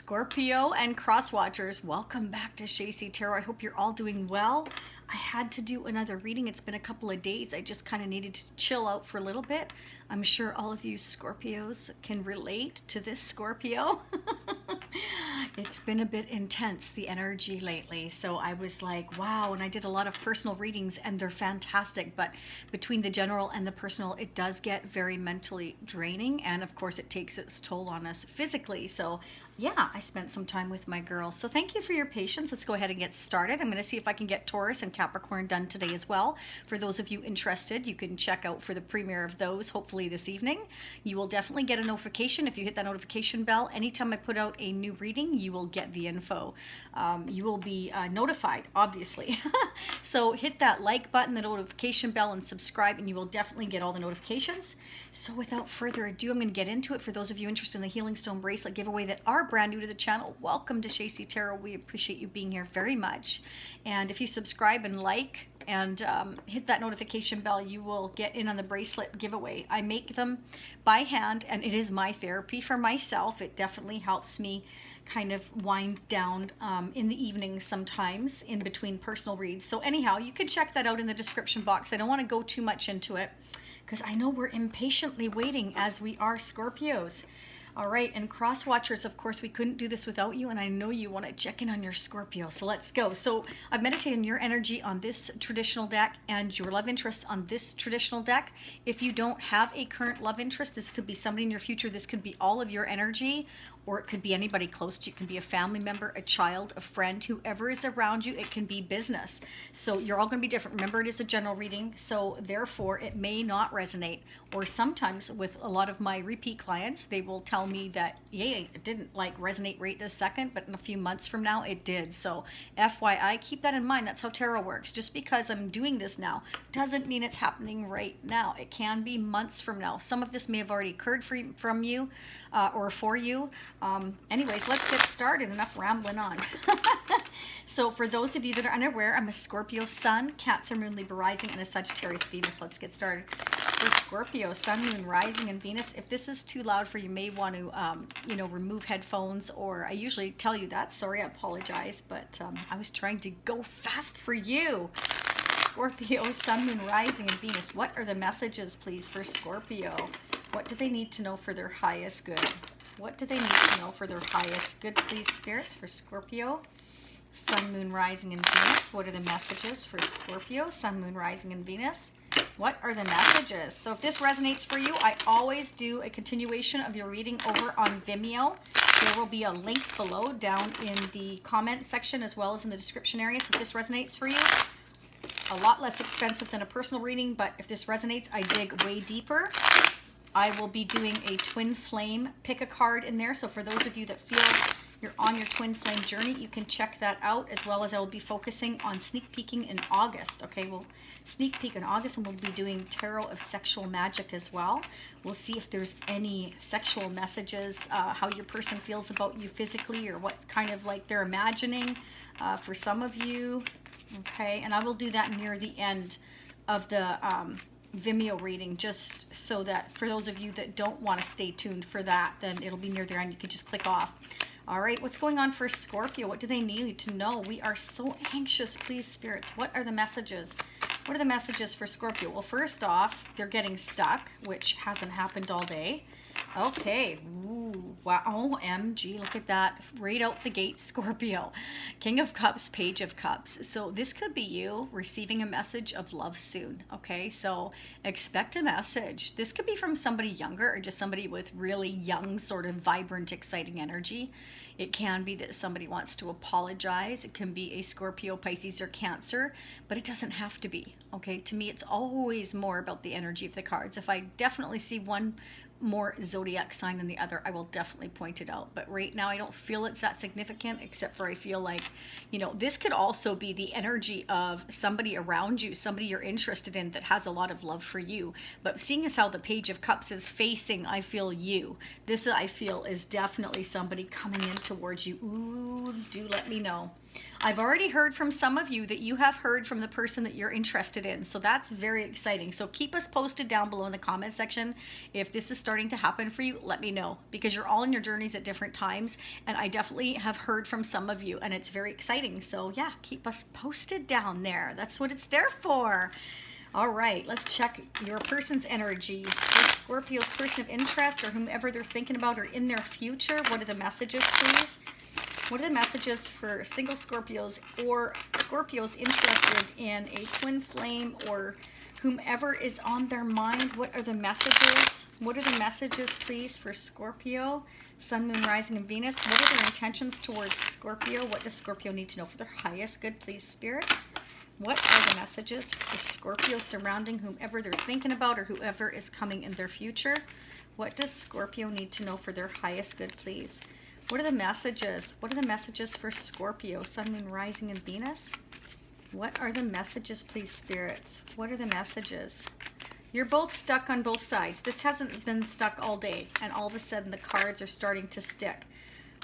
Scorpio and Crosswatchers, welcome back to Shacy Tarot. I hope you're all doing well. I had to do another reading. It's been a couple of days. I just kind of needed to chill out for a little bit. I'm sure all of you Scorpios can relate to this Scorpio. It's been a bit intense, the energy lately. So I was like, wow. And I did a lot of personal readings and they're fantastic. But between the general and the personal, it does get very mentally draining. And of course, it takes its toll on us physically. So yeah, I spent some time with my girls. So thank you for your patience. Let's go ahead and get started. I'm going to see if I can get Taurus and Capricorn done today as well. For those of you interested, you can check out for the premiere of those hopefully this evening. You will definitely get a notification if you hit that notification bell. Anytime I put out a new reading, you will get the info. You will be notified, obviously. So hit that like button, the notification bell, and subscribe, and you will definitely get all the notifications. So without further ado, I'm going to get into it. For those of you interested in the Healing Stone bracelet giveaway that are brand new to the channel, welcome to Shacy Tarot. We appreciate you being here very much. And if you subscribe and like and hit that notification bell, you will get in on the bracelet giveaway. I make them by hand, and it is my therapy for myself. It definitely helps me kind of wind down in the evenings sometimes in between personal reads. So anyhow, you can check that out in the description box. I don't want to go too much into it because I know we're impatiently waiting, as we are Scorpios. All right, and Crosswatchers, of course, we couldn't do this without you, and I know you want to check in on your Scorpio, so let's go. So I've meditated on your energy on this traditional deck and your love interest on this traditional deck. If you don't have a current love interest, this could be somebody in your future. This could be all of your energy, or it could be anybody close to you. It can be a family member, a child, a friend, whoever is around you. It can be business. So you're all going to be different. Remember, it is a general reading, so therefore it may not resonate. Or sometimes with a lot of my repeat clients, they will tell me that, yeah, it didn't like resonate right this second, but in a few months from now it did. So FYI, keep that in mind. That's how tarot works. Just because I'm doing this now doesn't mean it's happening right now. It can be months from now. Some of this may have already occurred from you or for you. Anyways, let's get started. Enough rambling on. So for those of you that are unaware, I'm a Scorpio Sun, Cancer Moon, Libra Rising, and a Sagittarius Venus. Let's get started. For Scorpio, Sun, Moon, Rising, and Venus, if this is too loud for you, you may want to, remove headphones, or I usually tell you that. Sorry, I apologize, but I was trying to go fast for you. Scorpio, Sun, Moon, Rising, and Venus. What are the messages, please, for Scorpio? What do they need to know for their highest good? What do they need to know for their highest good, please, spirits, for Scorpio, Sun, Moon, Rising, and Venus? What are the messages for Scorpio, Sun, Moon, Rising, and Venus? What are the messages? So if this resonates for you, I always do a continuation of your reading over on Vimeo. There will be a link below down in the comment section as well as in the description area. So if this resonates for you, a lot less expensive than a personal reading, but if this resonates, I dig way deeper. I will be doing a twin flame pick a card in there. So for those of you that feel you're on your twin flame journey, you can check that out, as well as I will be focusing on sneak peeking in August. Okay, we'll sneak peek in August, and we'll be doing tarot of sexual magic as well. We'll see if there's any sexual messages, how your person feels about you physically, or what kind of like they're imagining for some of you. Okay, and I will do that near the end of the Vimeo reading, just so that for those of you that don't want to stay tuned for that, then it'll be near there and you can just click off. All right, what's going on for Scorpio? What do they need to know? We are so anxious, please, spirits. What are the messages? What are the messages for Scorpio? Well, first off, they're getting stuck, which hasn't happened all day. Okay, ooh, wow, OMG, look at that, right out the gate, Scorpio. King of Cups, Page of Cups. So this could be you receiving a message of love soon, okay? So expect a message. This could be from somebody younger, or just somebody with really young, sort of vibrant, exciting energy. It can be that somebody wants to apologize. It can be a Scorpio, Pisces, or Cancer, but it doesn't have to be, okay? To me, it's always more about the energy of the cards. If I definitely see one more zodiac sign than the other, I will definitely point it out. But right now I don't feel it's that significant, except for I feel like, this could also be the energy of somebody around you, somebody you're interested in that has a lot of love for you. But seeing as how the Page of Cups is facing, I feel you. This, I feel, is definitely somebody coming in towards you. Ooh, do let me know. I've already heard from some of you that you have heard from the person that you're interested in. So that's very exciting. So keep us posted down below in the comment section if this is starting to happen for you, let me know, because you're all in your journeys at different times. And I definitely have heard from some of you, and it's very exciting. So yeah, keep us posted down there. That's what it's there for. All right, let's check your person's energy. For Scorpio's person of interest or whomever they're thinking about or in their future. What are the messages, please? What are the messages for single Scorpios or Scorpios interested in a twin flame or whomever is on their mind? What are the messages? What are the messages, please, for Scorpio, Sun, Moon, Rising, and Venus? What are their intentions towards Scorpio? What does Scorpio need to know for their highest good, please, spirits? What are the messages for Scorpio surrounding whomever they're thinking about or whoever is coming in their future? What does Scorpio need to know for their highest good, please? What are the messages? What are the messages for Scorpio, Sun, Moon, Rising, and Venus? What are the messages, please, spirits? What are the messages? You're both stuck on both sides. This hasn't been stuck all day, and all of a sudden the cards are starting to stick.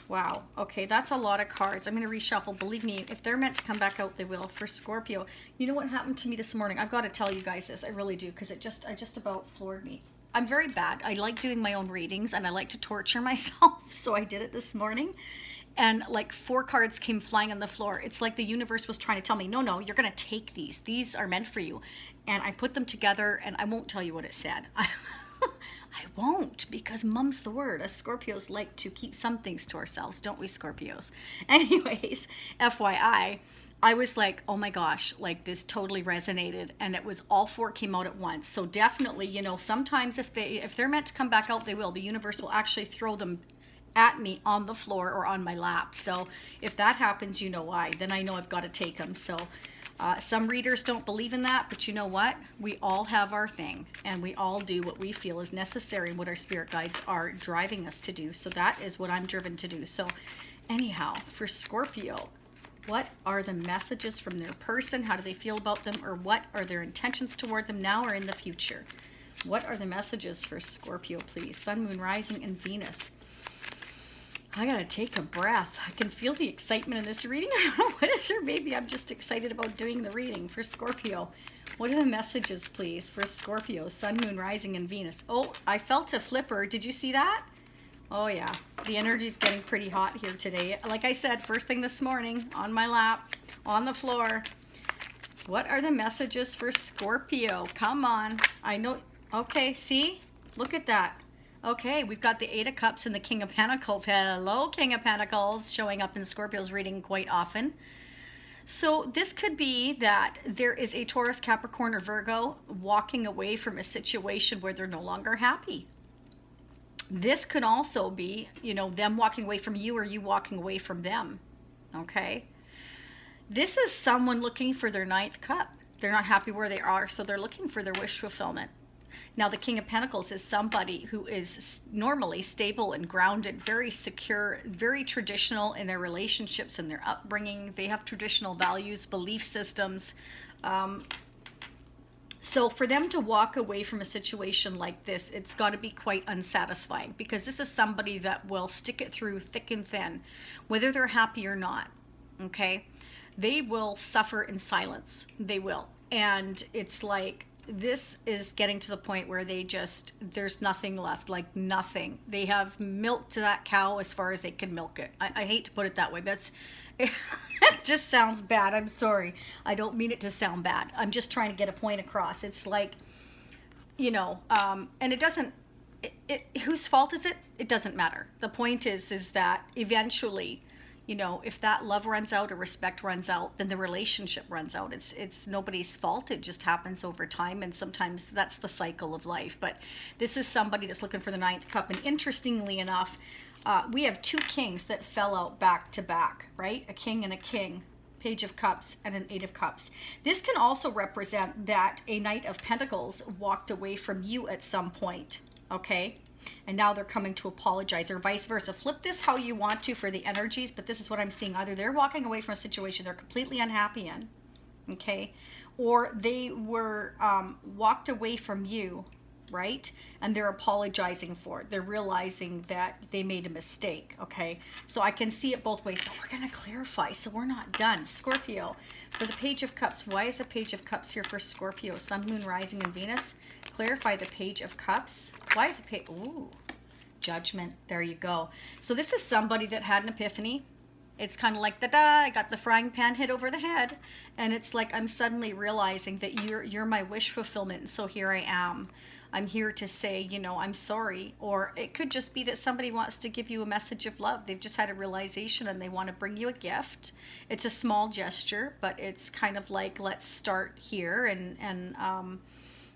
Wow. Okay, that's a lot of cards. I'm going to reshuffle. Believe me, if they're meant to come back out, they will. For Scorpio, you know what happened to me this morning? I've got to tell you guys this. I really do, because I just about floored me. I'm very bad. I like doing my own readings, and I like to torture myself, so I did it this morning. And like 4 cards came flying on the floor. It's like the universe was trying to tell me, no, you're going to take these. These are meant for you. And I put them together, and I won't tell you what it said. I won't, because mum's the word. Us Scorpios like to keep some things to ourselves, don't we, Scorpios? Anyways, FYI, I was like, oh my gosh, like this totally resonated, and it was all 4 came out at once. So definitely, you know, sometimes if they're meant to come back out, they will. The universe will actually throw them at me on the floor or on my lap. So if that happens, you know why. Then I know I've got to take them. So some readers don't believe in that, but you know what? We all have our thing, and we all do what we feel is necessary and what our spirit guides are driving us to do. So that is what I'm driven to do. So anyhow, for Scorpio, what are the messages from their person? How do they feel about them? Or what are their intentions toward them now or in the future? What are the messages for Scorpio, please? Sun, Moon, Rising, and Venus. I gotta take a breath. I can feel the excitement in this reading. I don't know what is there. Maybe I'm just excited about doing the reading for Scorpio. What are the messages, please, for Scorpio, Sun, Moon, Rising, and Venus? Oh, I felt a flipper. Did you see that? Oh, yeah. The energy's getting pretty hot here today. Like I said, first thing this morning, on my lap, on the floor. What are the messages for Scorpio? Come on. I know. Okay, see? Look at that. Okay, we've got the 8 of Cups and the King of Pentacles. Hello, King of Pentacles, showing up in Scorpio's reading quite often. So this could be that there is a Taurus, Capricorn, or Virgo walking away from a situation where they're no longer happy. This could also be, you know, them walking away from you or you walking away from them. Okay? This is someone looking for their 9th cup. They're not happy where they are, so they're looking for their wish fulfillment. Now, the King of Pentacles is somebody who is normally stable and grounded, very secure, very traditional in their relationships and their upbringing. They have traditional values, belief systems. So for them to walk away from a situation like this, it's got to be quite unsatisfying, because this is somebody that will stick it through thick and thin, whether they're happy or not. Okay? They will suffer in silence. They will. And it's like, this is getting to the point where there's nothing left, like nothing. They have milked that cow as far as they can milk it. I hate to put it that way. It just sounds bad. I'm sorry. I don't mean it to sound bad. I'm just trying to get a point across. It's like, you know, and it doesn't, whose fault is it? It doesn't matter. The point is that eventually, you know, if that love runs out or respect runs out, then the relationship runs out. It's nobody's fault. It just happens over time, and sometimes that's the cycle of life. But this is somebody that's looking for the 9th cup. And interestingly enough, we have 2 kings that fell out back to back, right? A king and a king, Page of Cups and an 8 of Cups. This can also represent that a Knight of Pentacles walked away from you at some point, okay? And now they're coming to apologize, or vice versa. Flip this how you want to for the energies, but this is what I'm seeing. Either they're walking away from a situation they're completely unhappy in, okay? Or they were walked away from you, right? And they're apologizing for it. They're realizing that they made a mistake, okay? So I can see it both ways, but we're going to clarify, so we're not done. Scorpio, for the Page of Cups, why is the Page of Cups here for Scorpio? Sun, Moon, Rising, and Venus. Clarify the Page of Cups. Why is it ooh, Judgment. There you go. So this is somebody that had an epiphany. It's kind of like, I got the frying pan hit over the head. And it's like, I'm suddenly realizing that you're my wish fulfillment. And so here I am. I'm here to say, you know, I'm sorry. Or it could just be that somebody wants to give you a message of love. They've just had a realization and they want to bring you a gift. It's a small gesture, but it's kind of like, let's start here. And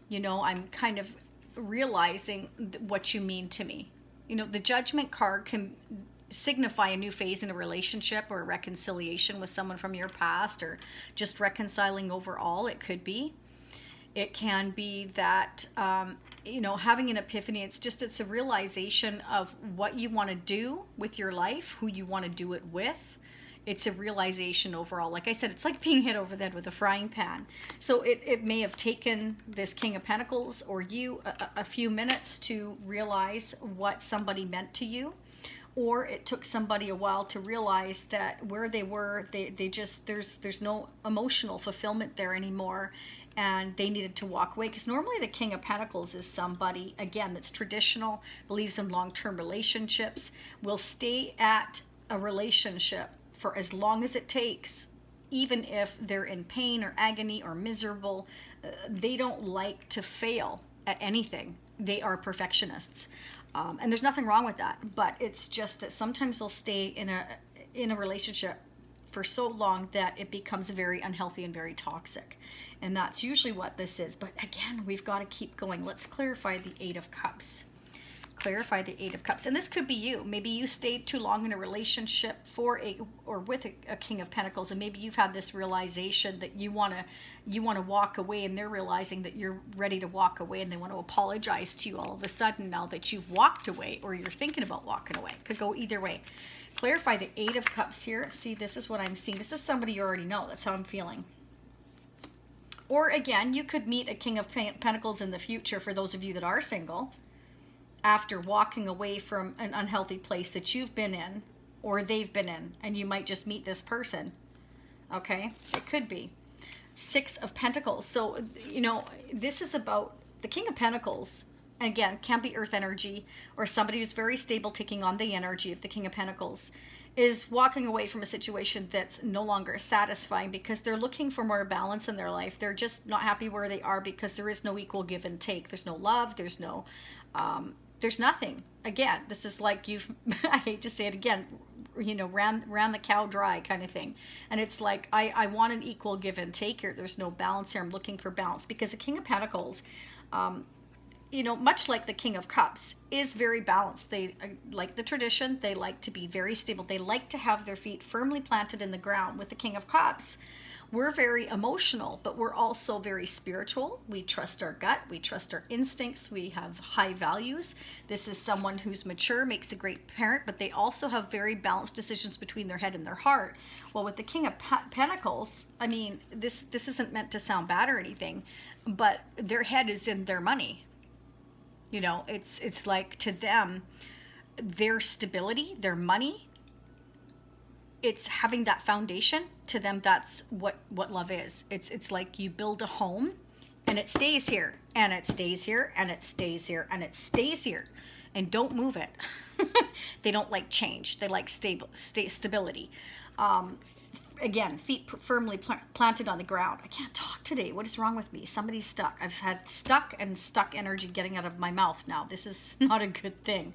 you know, I'm kind of realizing what you mean to me. You know, the Judgment card can signify a new phase in a relationship or a reconciliation with someone from your past, or just reconciling overall. It could be. It can be that, you know, having an epiphany, it's a realization of what you want to do with your life, who you want to do it with. It's a realization overall. Like I said, it's like being hit over the head with a frying pan. So it may have taken this King of Pentacles or you a few minutes to realize what somebody meant to you. Or it took somebody a while to realize that where they were, they just, there's no emotional fulfillment there anymore. And they needed to walk away. Because normally the King of Pentacles is somebody, again, that's traditional, believes in long-term relationships, will stay at a relationship for as long as it takes, even if they're in pain or agony or miserable. They don't like to fail at anything. They are perfectionists. And there's nothing wrong with that, but it's just that sometimes they'll stay in a relationship for so long that it becomes very unhealthy and very toxic. And that's usually what this is. But again, we've got to keep going. Let's clarify the Eight of Cups. Clarify the Eight of Cups. And this could be you. Maybe you stayed too long in a relationship with a King of Pentacles, and maybe you've had this realization that you want to walk away, and they're realizing that you're ready to walk away, and they want to apologize to you all of a sudden now that you've walked away, or you're thinking about walking away. Could go either way. Clarify the Eight of Cups here. See, this is what I'm seeing. This is somebody you already know. That's how I'm feeling. Or again, you could meet a King of Pentacles in the future for those of you that are single, after walking away from an unhealthy place that you've been in or they've been in, and you might just meet this person. Okay, it could be. Six of Pentacles. So, you know, this is about the King of Pentacles. Again, can be earth energy, or somebody who's very stable taking on the energy of the King of Pentacles, is walking away from a situation that's no longer satisfying because they're looking for more balance in their life. They're just not happy where they are because there is no equal give and take. There's no love. There's no, there's nothing. Again, this is like you've, I hate to say it again, you know, ran the cow dry kind of thing. And it's like, I want an equal give and take here. There's no balance here. I'm looking for balance because the King of Pentacles, you know, much like the King of Cups, is very balanced. They like the tradition. They like to be very stable. They like to have their feet firmly planted in the ground. With the King of Cups, we're very emotional, but we're also very spiritual. We trust our gut. We trust our instincts. We have high values. This is someone who's mature, makes a great parent, but they also have very balanced decisions between their head and their heart. Well, with the King of Pentacles, I mean, this isn't meant to sound bad or anything, but their head is in their money. You know, it's like to them, their stability, their money, it's having that foundation. To them, that's what love is. It's like you build a home and it stays here and it stays here and it stays here and it stays here, and don't move it. They don't like change. They like stability. Again, feet firmly planted on the ground. I can't talk today. What is wrong with me? Somebody's stuck. I've had stuck energy getting out of my mouth now. This is not a good thing.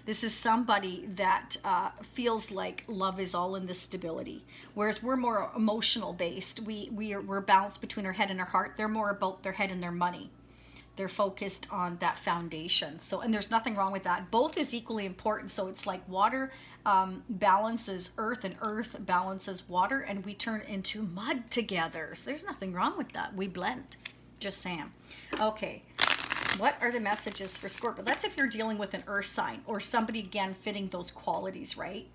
This is somebody that feels like love is all in this stability. Whereas we're more emotional based. We're balanced between our head and our heart. They're more about their head and their money. They're focused on that foundation. So, and there's nothing wrong with that. Both is equally important. So it's like water balances earth and earth balances water, and we turn into mud together. So there's nothing wrong with that. We blend. Just saying. Okay. What are the messages for Scorpio? That's if you're dealing with an earth sign or somebody, again, fitting those qualities, right?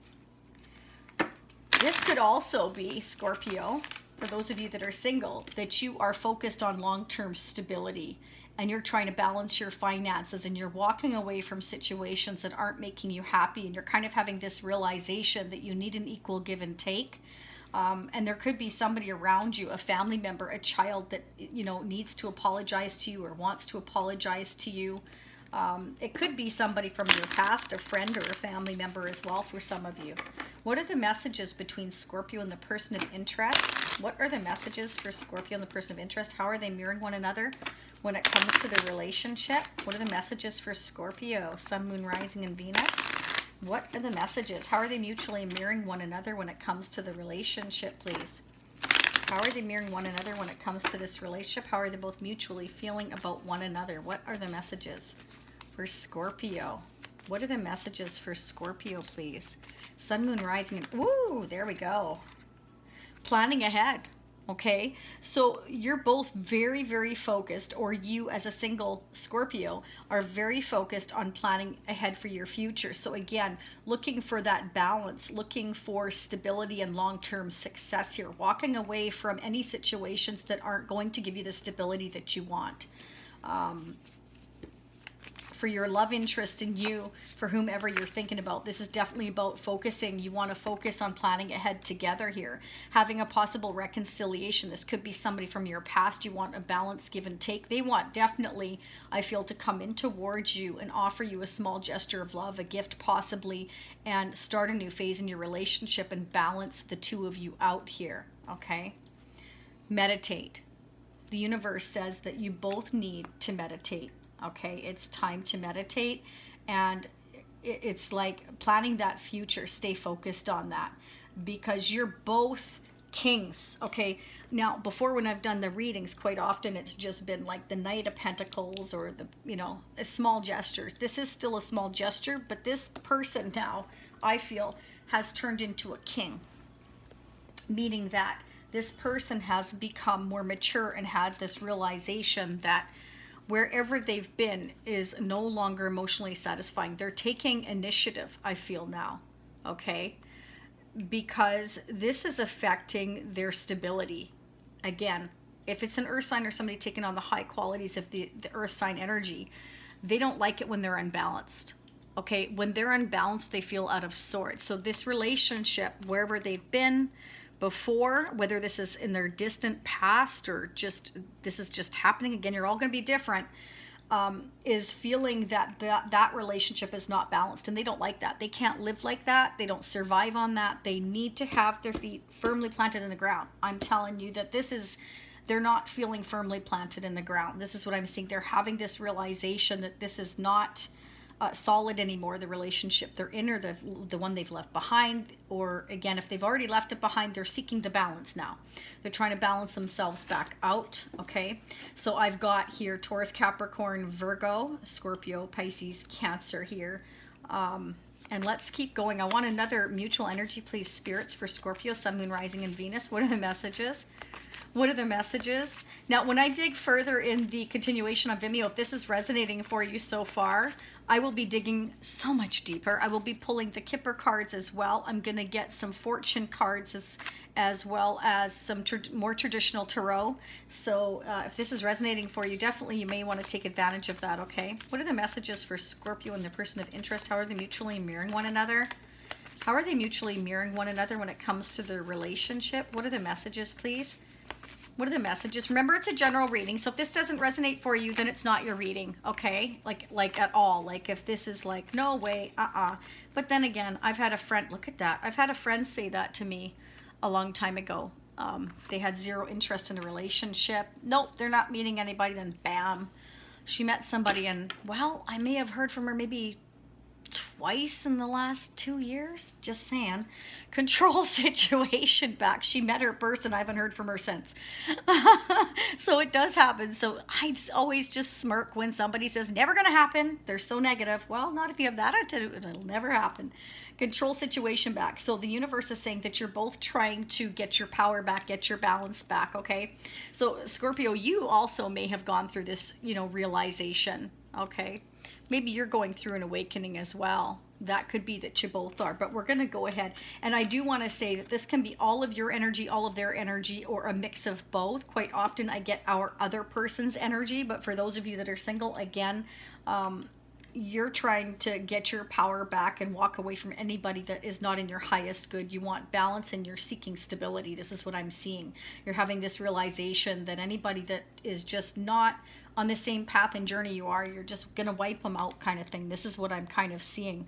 This could also be, Scorpio, for those of you that are single, that you are focused on long-term stability and you're trying to balance your finances and you're walking away from situations that aren't making you happy, and you're kind of having this realization that you need an equal give and take. And there could be somebody around you, a family member, a child that, you know, needs to apologize to you or wants to apologize to you. It could be somebody from your past, a friend or a family member as well for some of you. What are the messages between Scorpio and the person of interest? What are the messages for Scorpio and the person of interest? How are they mirroring one another when it comes to the relationship? What are the messages for Scorpio, Sun, Moon, Rising, and Venus? What are the messages? How are they mutually mirroring one another when it comes to the relationship, please? How are they mirroring one another when it comes to this relationship? How are they both mutually feeling about one another? What are the messages for Scorpio? What are the messages for Scorpio, please? Sun, Moon, Rising, and ooh, there we go. Planning ahead. Okay, so you're both very, very focused, or you as a single Scorpio are very focused on planning ahead for your future. So again, looking for that balance, looking for stability and long-term success here, walking away from any situations that aren't going to give you the stability that you want. For your love interest in you, for whomever you're thinking about, this is definitely about focusing. You want to focus on planning ahead together here, having a possible reconciliation. This could be somebody from your past. You want a balance, give and take. They want definitely, I feel, to come in towards you and offer you a small gesture of love, a gift possibly, and start a new phase in your relationship and balance the two of you out here. Okay, meditate. The universe says that you both need to meditate. Okay, it's time to meditate, and it's like planning that future. Stay focused on that because you're both kings. Okay, now before, when I've done the readings, quite often it's just been like the Knight of Pentacles or the, you know, small gestures. This is still a small gesture, but this person now, I feel, has turned into a king, meaning that this person has become more mature and had this realization that wherever they've been is no longer emotionally satisfying. They're taking initiative, I feel now, okay? Because this is affecting their stability. Again, if it's an earth sign or somebody taking on the high qualities of the earth sign energy, they don't like it when they're unbalanced. Okay, when they're unbalanced, they feel out of sorts. So this relationship, wherever they've been before, whether this is in their distant past or just this is just happening again, you're all going to be different, is feeling that that relationship is not balanced, and they don't like that. They can't live like that. They don't survive on that. They need to have their feet firmly planted in the ground. I'm telling you that they're not feeling firmly planted in the ground. This is what I'm seeing. They're having this realization that this is not solid anymore, the relationship they're in, or the one they've left behind. Or again, if they've already left it behind, they're seeking the balance now. They're trying to balance themselves back out. Okay, so I've got here Taurus, Capricorn, Virgo, Scorpio, Pisces, Cancer here. And let's keep going. I want another mutual energy, please, spirits, for Scorpio, Sun, Moon, Rising, and Venus. What are the messages? What are the messages? Now, when I dig further in the continuation on Vimeo, if this is resonating for you so far, I will be digging so much deeper. I will be pulling the Kipper cards as well. I'm going to get some fortune cards as well as some more traditional tarot. So if this is resonating for you, definitely you may want to take advantage of that, okay? What are the messages for Scorpio and the person of interest? How are they mutually mirroring one another? How are they mutually mirroring one another when it comes to their relationship? What are the messages, please? What are the messages? Remember, it's a general reading, so if this doesn't resonate for you, then it's not your reading, okay? Like at all. Like if this is like, no way, But then again, I've had a friend, look at that. I've had a friend say that to me a long time ago. They had zero interest in a relationship. Nope, they're not meeting anybody. Then bam, she met somebody, and well, I may have heard from her maybe twice in the last 2 years, just saying. Control situation back. She met her person. I haven't heard from her since. So it does happen. So I always just smirk when somebody says never gonna happen. They're so negative. Well, not if you have that attitude. It'll never happen. Control situation back. So the universe is saying that you're both trying to get your power back, get your balance back, okay? So Scorpio, you also may have gone through this, realization, okay? Maybe you're going through an awakening as well. That could be that you both are, but we're going to go ahead. And I do want to say that this can be all of your energy, all of their energy, or a mix of both. Quite often I get our other person's energy, but for those of you that are single, again, you're trying to get your power back and walk away from anybody that is not in your highest good. You want balance and you're seeking stability. This is what I'm seeing. You're having this realization that anybody that is just not on the same path and journey you are, you're just going to wipe them out kind of thing. This is what I'm kind of seeing.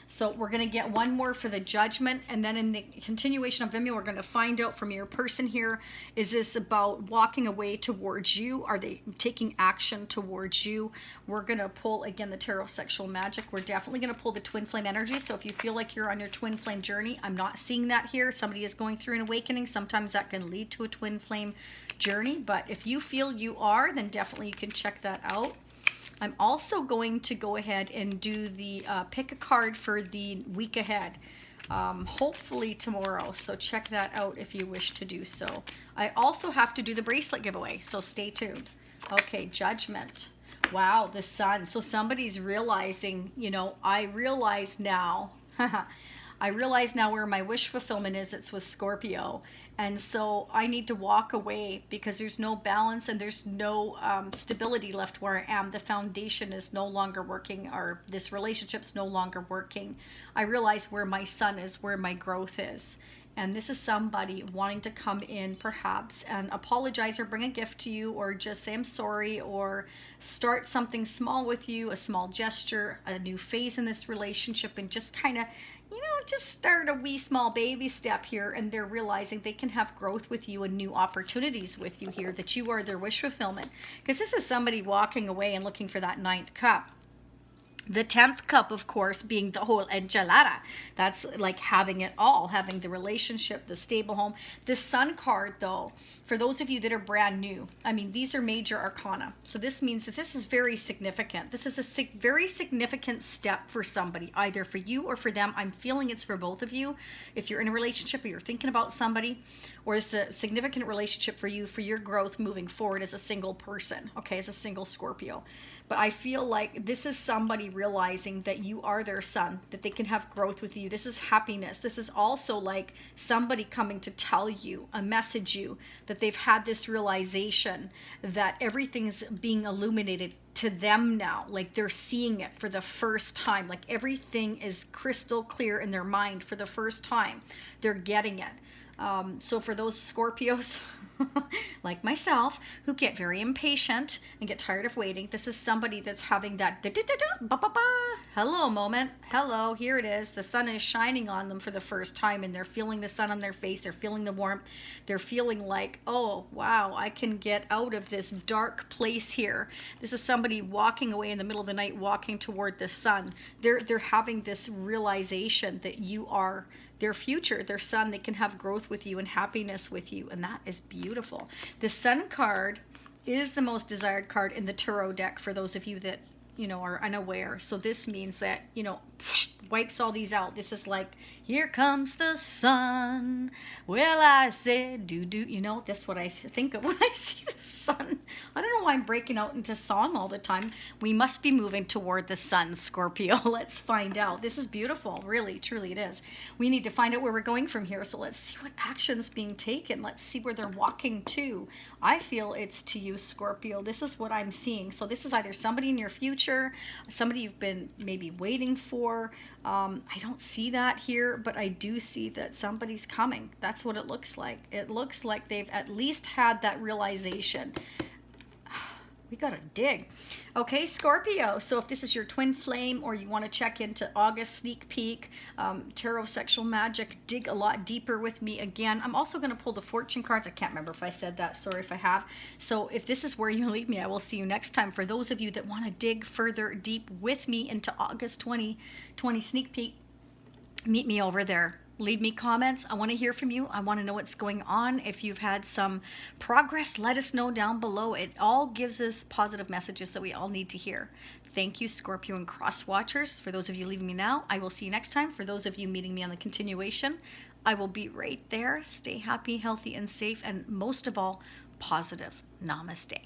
So we're going to get one more for the judgment. And then in the continuation of Vimeo, we're going to find out from your person here, is this about walking away towards you? Are they taking action towards you? We're going to pull, again, the Tarot of Sexual Magic. We're definitely going to pull the twin flame energy. So if you feel like you're on your twin flame journey, I'm not seeing that here. Somebody is going through an awakening. Sometimes that can lead to a twin flame journey. But if you feel you are, then definitely you can check that out. I'm also going to go ahead and do the pick a card for the week ahead, hopefully tomorrow. So check that out if you wish to do so. I also have to do the bracelet giveaway, so stay tuned. Okay, judgment. Wow, the sun. So somebody's realizing, you know, I realize now, I realize now where my wish fulfillment is. It's with Scorpio. And so I need to walk away because there's no balance and there's no stability left where I am. The foundation is no longer working, or this relationship's no longer working. I realize where my sun is, where my growth is. And this is somebody wanting to come in perhaps and apologize or bring a gift to you, or just say I'm sorry, or start something small with you, a small gesture, a new phase in this relationship, and just kind of, you know, just start a wee small baby step here. And they're realizing they can have growth with you and new opportunities with you here, that you are their wish fulfillment. Because this is somebody walking away and looking for that 9th cup. The 10th cup, of course, being the whole enchilada. That's like having it all, having the relationship, the stable home. The Sun card, though, for those of you that are brand new, I mean, these are major arcana. So this means that this is very significant. This is a very significant step for somebody, either for you or for them. I'm feeling it's for both of you. If you're in a relationship or you're thinking about somebody, or it's a significant relationship for you, for your growth moving forward as a single person, okay, as a single Scorpio. But I feel like this is somebody realizing that you are their sun, that they can have growth with you. This is happiness. This is also like somebody coming to tell you, message you, that they've had this realization that everything's being illuminated to them now. Like they're seeing it for the first time. Like everything is crystal clear in their mind for the first time. They're getting it. So for those Scorpios, like myself, who get very impatient and get tired of waiting, this is somebody that's having that hello moment. Hello, here it is. The sun is shining on them for the first time, and they're feeling the sun on their face. They're feeling the warmth. They're feeling like, oh, wow, I can get out of this dark place here. This is somebody walking away in the middle of the night, walking toward the sun. They're having this realization that you are their future, their sun. They can have growth with you and happiness with you, and that is beautiful. The Sun card is the most desired card in the tarot deck for those of you that, you know, are unaware. So this means that, you know, wipes all these out. This is like, here comes the sun. Well, I said, do, you know, that's what I think of when I see the sun. I don't know why I'm breaking out into song all the time. We must be moving toward the sun, Scorpio. Let's find out. This is beautiful. Really, truly it is. We need to find out where we're going from here. So let's see what action's being taken. Let's see where they're walking to. I feel it's to you, Scorpio. This is what I'm seeing. So this is either somebody in your future, somebody you've been maybe waiting for. I don't see that here, but I do see that somebody's coming. That's what it looks like. It looks like they've at least had that realization. We gotta dig. Okay, Scorpio. So if this is your twin flame, or you want to check into August sneak peek, Tarot of Sexual Magic, dig a lot deeper with me again. I'm also going to pull the fortune cards. I can't remember if I said that. Sorry if I have. So if this is where you leave me, I will see you next time. For those of you that want to dig further deep with me into August 2020 sneak peek, meet me over there. Leave me comments. I want to hear from you. I want to know what's going on. If you've had some progress, let us know down below. It all gives us positive messages that we all need to hear. Thank you, Scorpio and Crosswatchers. For those of you leaving me now, I will see you next time. For those of you meeting me on the continuation, I will be right there. Stay happy, healthy, and safe, and most of all, positive. Namaste.